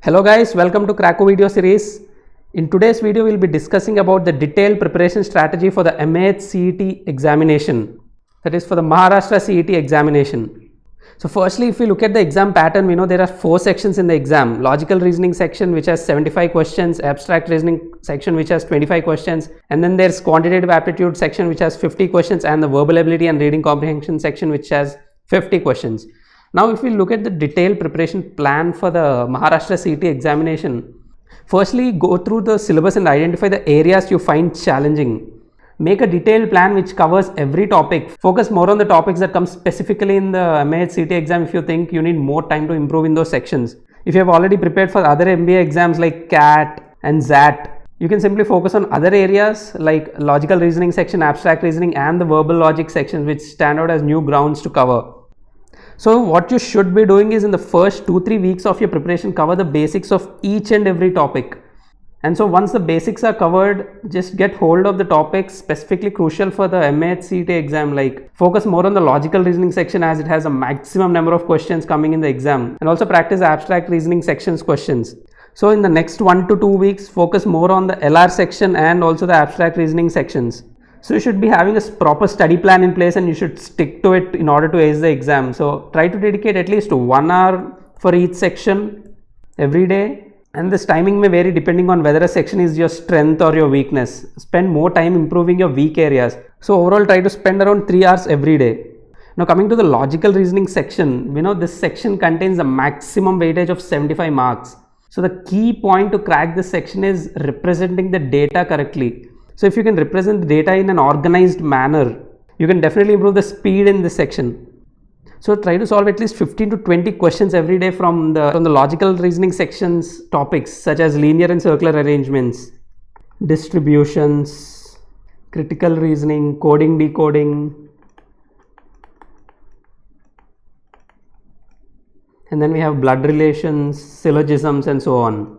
Hello guys, welcome to Krakow video series. In today's video, we'll be discussing about the detailed preparation strategy for the MAH CET examination. That is for the Maharashtra CET examination. So firstly, if we look at the exam pattern, we know there are 4 sections in the exam. Logical reasoning section which has 75 questions, abstract reasoning section which has 25 questions, and then there's quantitative aptitude section which has 50 questions, and the verbal ability and reading comprehension section which has 50 questions. Now if we look at the detailed preparation plan for the Maharashtra CET examination, firstly go through the syllabus and identify the areas you find challenging. Make a detailed plan which covers every topic. Focus more on the topics that come specifically in the MAH CET exam if you think you need more time to improve in those sections. If you have already prepared for other MBA exams like CAT and XAT, you can simply focus on other areas like logical reasoning section, abstract reasoning, and the verbal logic section which stand out as new grounds to cover. So what you should be doing is in the first 2-3 weeks of your preparation, cover the basics of each and every topic. And so once the basics are covered, just get hold of the topics specifically crucial for the MAH CET exam, like focus more on the logical reasoning section as it has a maximum number of questions coming in the exam, and also practice abstract reasoning sections questions. So in the next 1 to 2 weeks, focus more on the LR section and also the abstract reasoning sections. So you should be having a proper study plan in place and you should stick to it in order to ace the exam. So try to dedicate at least 1 hour for each section every day. And this timing may vary depending on whether a section is your strength or your weakness. Spend more time improving your weak areas. So overall, try to spend around 3 hours every day. Now coming to the logical reasoning section, we know this section contains a maximum weightage of 75 marks. So the key point to crack this section is representing the data correctly. So if you can represent the data in an organized manner, you can definitely improve the speed in this section. So try to solve at least 15 to 20 questions every day from the logical reasoning sections topics such as linear and circular arrangements, distributions, critical reasoning, coding, decoding. And then we have blood relations, syllogisms, and so on.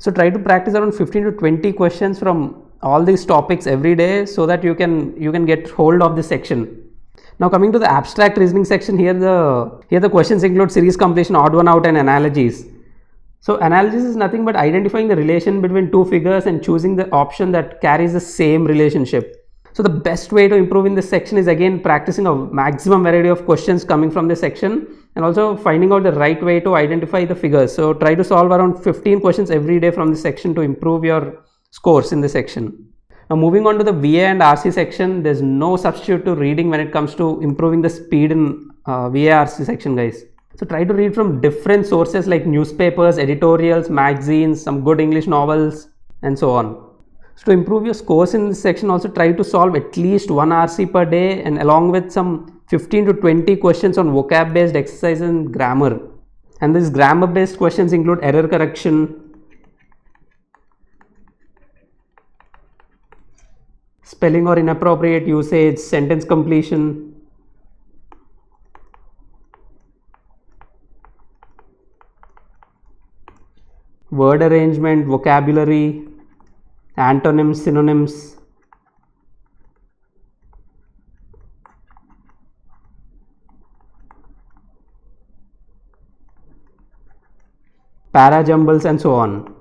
So try to practice around 15 to 20 questions from all these topics every day so that you can get hold of this section. Now coming to the abstract reasoning section, here the questions include series completion, odd one out, and analogies. So analogies is nothing but identifying the relation between two figures and choosing the option that carries the same relationship. So the best way to improve in this section is again practicing a maximum variety of questions coming from this section and also finding out the right way to identify the figures. So try to solve around 15 questions every day from this section to improve your scores in this section. Now moving on to the VA and RC section, there's no substitute to reading when it comes to improving the speed in VA RC section, guys. So try to read from different sources like newspapers, editorials, magazines, some good English novels, and so on. So to improve your scores in this section, also try to solve at least 1 RC per day and along with some 15 to 20 questions on vocab based exercise and grammar. And these grammar based questions include error correction, spelling or inappropriate usage, sentence completion, word arrangement, vocabulary, antonyms, synonyms, parajumbles, and so on.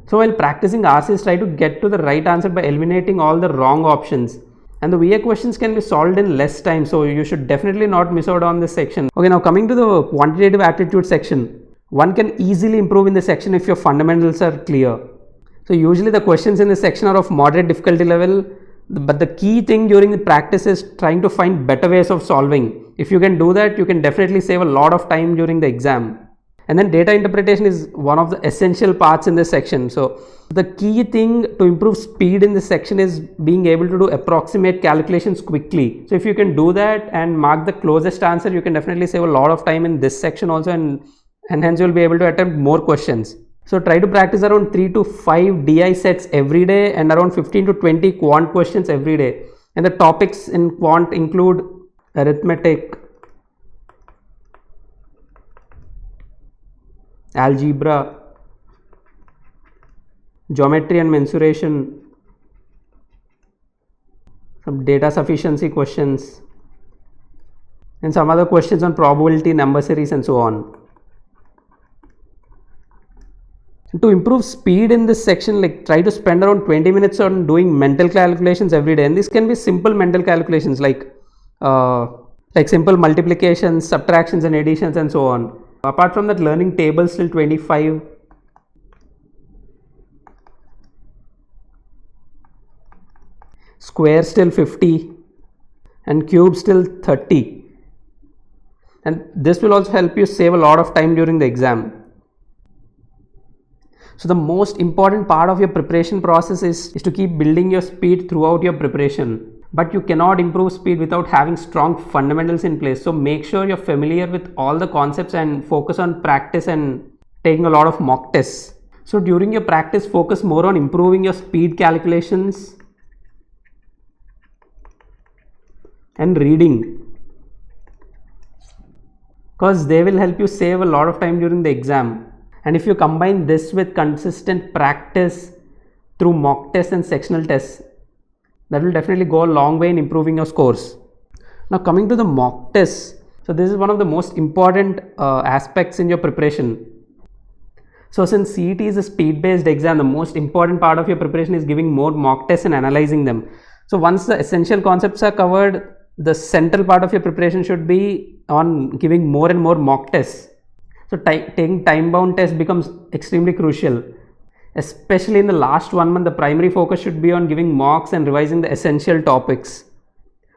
So while practicing RCs, try to get to the right answer by eliminating all the wrong options. And the VA questions can be solved in less time, so you should definitely not miss out on this section. Okay, now coming to the quantitative aptitude section. One can easily improve in this section if your fundamentals are clear. So usually the questions in this section are of moderate difficulty level, but the key thing during the practice is trying to find better ways of solving. If you can do that, you can definitely save a lot of time during the exam. And then data interpretation is one of the essential parts in this section. So the key thing to improve speed in this section is being able to do approximate calculations quickly. So if you can do that and mark the closest answer, you can definitely save a lot of time in this section also, and hence you'll be able to attempt more questions. So try to practice around 3 to 5 DI sets every day and around 15 to 20 quant questions every day. And the topics in quant include arithmetic, algebra, geometry and mensuration, some data sufficiency questions, and some other questions on probability, number series, and so on. To improve speed in this section, like try to spend around 20 minutes on doing mental calculations every day, and this can be simple mental calculations like simple multiplications, subtractions and additions and so on. Apart from that, learning tables till 25, squares till 50 and cubes till 30, and this will also help you save a lot of time during the exam. So the most important part of your preparation process is to keep building your speed throughout your preparation. But you cannot improve speed without having strong fundamentals in place. So make sure you're familiar with all the concepts and focus on practice and taking a lot of mock tests. So during your practice, focus more on improving your speed calculations and reading, because they will help you save a lot of time during the exam. And if you combine this with consistent practice through mock tests and sectional tests, that will definitely go a long way in improving your scores. Now coming to the mock tests, so this is one of the most important aspects in your preparation. So since CET is a speed based exam, the most important part of your preparation is giving more mock tests and analyzing them. So once the essential concepts are covered, the central part of your preparation should be on giving more and more mock tests. So taking time bound tests becomes extremely crucial. Especially in the last 1 month, the primary focus should be on giving mocks and revising the essential topics.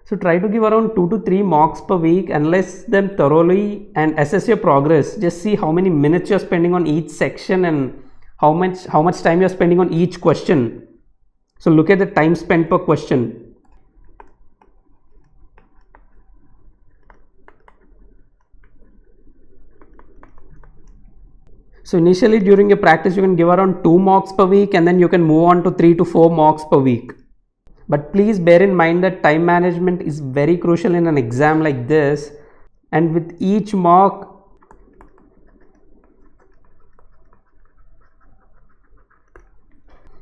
So try to give around 2 to 3 mocks per week, analyze them thoroughly and assess your progress. Just see how many minutes you're spending on each section and how much time you're spending on each question. So look at the time spent per question. So initially during your practice, you can give around 2 mocks per week and then you can move on to 3 to 4 mocks per week. But please bear in mind that time management is very crucial in an exam like this, and with each mock,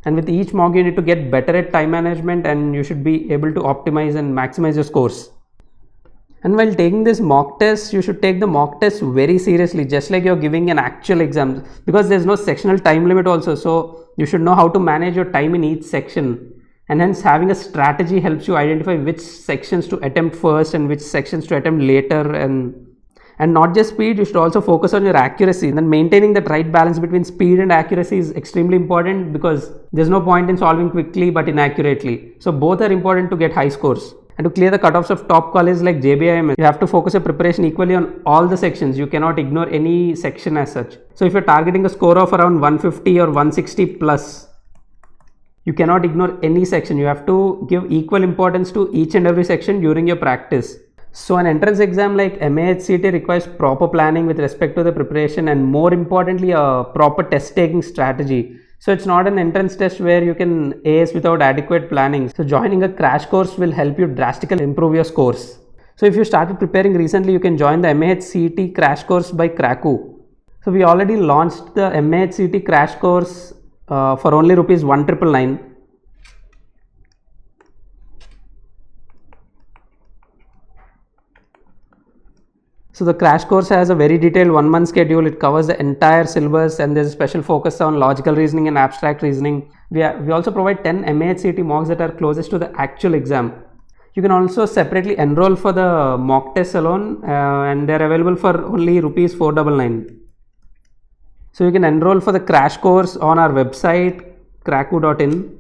you need to get better at time management and you should be able to optimize and maximize your scores. And while taking this mock test, you should take the mock test very seriously, just like you're giving an actual exam, because there's no sectional time limit also. So you should know how to manage your time in each section, and hence having a strategy helps you identify which sections to attempt first and which sections to attempt later. And not just speed, you should also focus on your accuracy. And then maintaining that right balance between speed and accuracy is extremely important, because there's no point in solving quickly but inaccurately. So both are important to get high scores. And to clear the cutoffs of top colleges like JBIM, you have to focus your preparation equally on all the sections. You cannot ignore any section as such. So if you're targeting a score of around 150 or 160 plus, you cannot ignore any section. You have to give equal importance to each and every section during your practice. So an entrance exam like MAHCT requires proper planning with respect to the preparation, and more importantly, a proper test taking strategy. So it's not an entrance test where you can ace without adequate planning. So joining a crash course will help you drastically improve your scores. So if you started preparing recently, you can join the MAHCT crash course by Kraku. So we already launched the MAHCT crash course for only ₹1,999. So the crash course has a very detailed 1 month schedule. It covers the entire syllabus and there's a special focus on logical reasoning and abstract reasoning. We also provide 10 MAHCT mocks that are closest to the actual exam. You can also separately enroll for the mock tests alone, and they're available for only ₹499. So you can enroll for the crash course on our website kraku.in,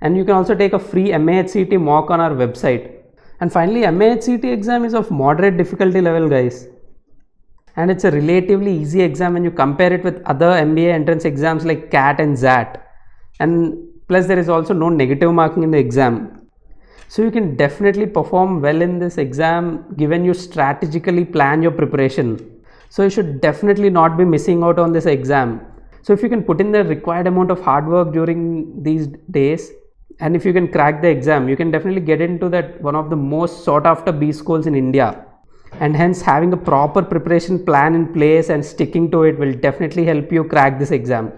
and you can also take a free MAHCT mock on our website. And finally, MAHCT exam is of moderate difficulty level, guys, and it's a relatively easy exam when you compare it with other MBA entrance exams like CAT and XAT, and plus there is also no negative marking in the exam. So you can definitely perform well in this exam given you strategically plan your preparation. So you should definitely not be missing out on this exam. So if you can put in the required amount of hard work during these days, and if you can crack the exam, you can definitely get into that one of the most sought after B schools in India. And hence having a proper preparation plan in place and sticking to it will definitely help you crack this exam.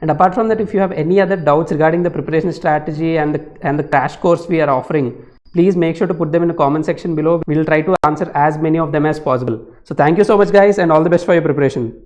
And apart from that, if you have any other doubts regarding the preparation strategy and the crash course we are offering, please make sure to put them in the comment section below. We will try to answer as many of them as possible. So thank you so much guys, and all the best for your preparation.